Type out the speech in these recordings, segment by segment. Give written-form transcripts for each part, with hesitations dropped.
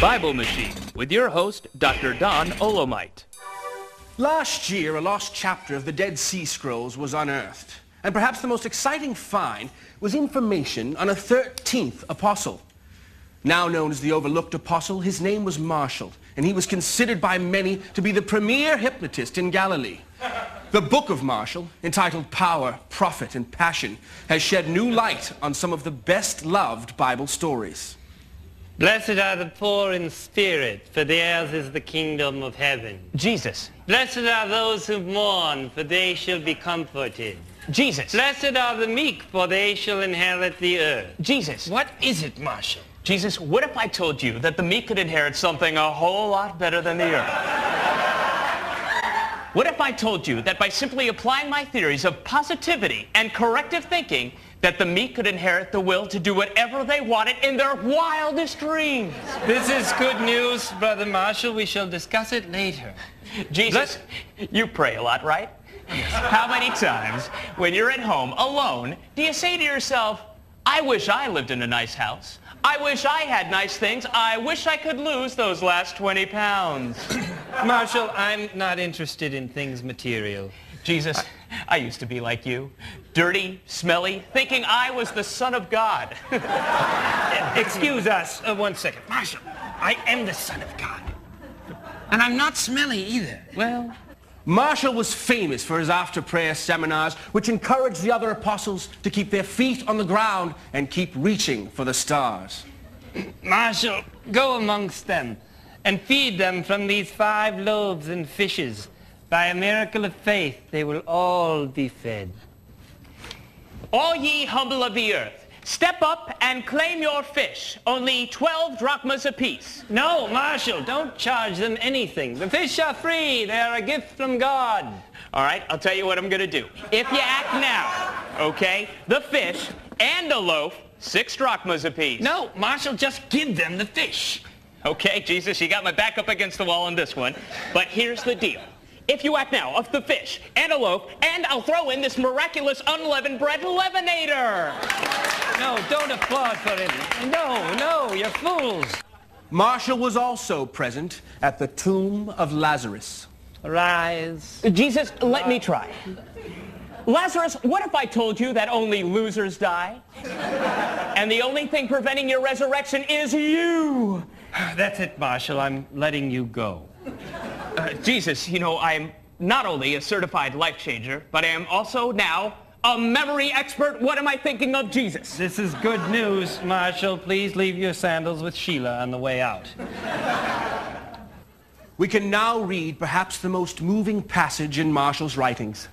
Bible Machine with your host, Dr. Don Olomite. Last year, a lost chapter of the Dead Sea Scrolls was unearthed. And perhaps the most exciting find was information on a 13th apostle. Now known as the overlooked apostle, his name was Marshall, and he was considered by many to be the premier hypnotist in Galilee. The book of Marshall, entitled Power, Profit, and Passion, has shed new light on some of the best-loved Bible stories. Blessed are the poor in spirit, for theirs is the kingdom of heaven. Jesus. Blessed are those who mourn, for they shall be comforted. Jesus. Blessed are the meek, for they shall inherit the earth. Jesus. What is it, Marshall? Jesus, what if I told you that the meek could inherit something a whole lot better than the earth? What if I told you that by simply applying my theories of positivity and corrective thinking, that the meek could inherit the will to do whatever they wanted in their wildest dreams? This is good news, Brother Marshall. We shall discuss it later. Jesus, you pray a lot, right? How many times, when you're at home alone, do you say to yourself, I wish I lived in a nice house. I wish I had nice things. I wish I could lose those last 20 pounds. Marshall, I'm not interested in things material. Jesus, I used to be like you. Dirty, smelly, thinking I was the Son of God. Excuse us 1 second. Marshall, I am the Son of God. And I'm not smelly either. Well, Marshall was famous for his after-prayer seminars, which encouraged the other apostles to keep their feet on the ground and keep reaching for the stars. Marshall, go amongst them and feed them from these 5 loaves and fishes. By a miracle of faith, they will all be fed. all ye humble of the earth, step up and claim your fish, only 12 drachmas apiece. No, Marshall, don't charge them anything. The fish are free. They are a gift from God. All right, I'll tell you what I'm going to do. If you act now, okay, the fish and a loaf, 6 drachmas apiece. No, Marshall, just give them the fish. Okay, Jesus, you got my back up against the wall on this one. But here's the deal. If you act now of the fish and a loaf, and I'll throw in this miraculous unleavened bread leavenator. No, don't applaud for him. No, you're fools. Marshall was also present at the tomb of Lazarus. Rise. Jesus, let me try. Lazarus, what if I told you that only losers die? And the only thing preventing your resurrection is you. That's it, Marshall. I'm letting you go. Jesus, you know, I'm not only a certified life changer, but I am also now a memory expert. What am I thinking of, Jesus? This is good news, Marshall. Please leave your sandals with Sheila on the way out. We can now read perhaps the most moving passage in Marshall's writings,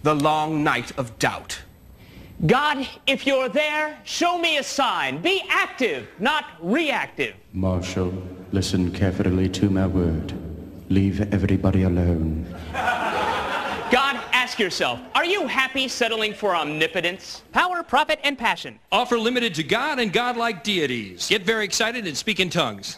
the long night of doubt. God, if you're there, show me a sign. Be active, not reactive. Marshall, listen carefully to my word. Leave everybody alone. God, ask yourself, are you happy settling for omnipotence, power, profit, and passion? Offer limited to God and godlike deities. Get very excited and speak in tongues.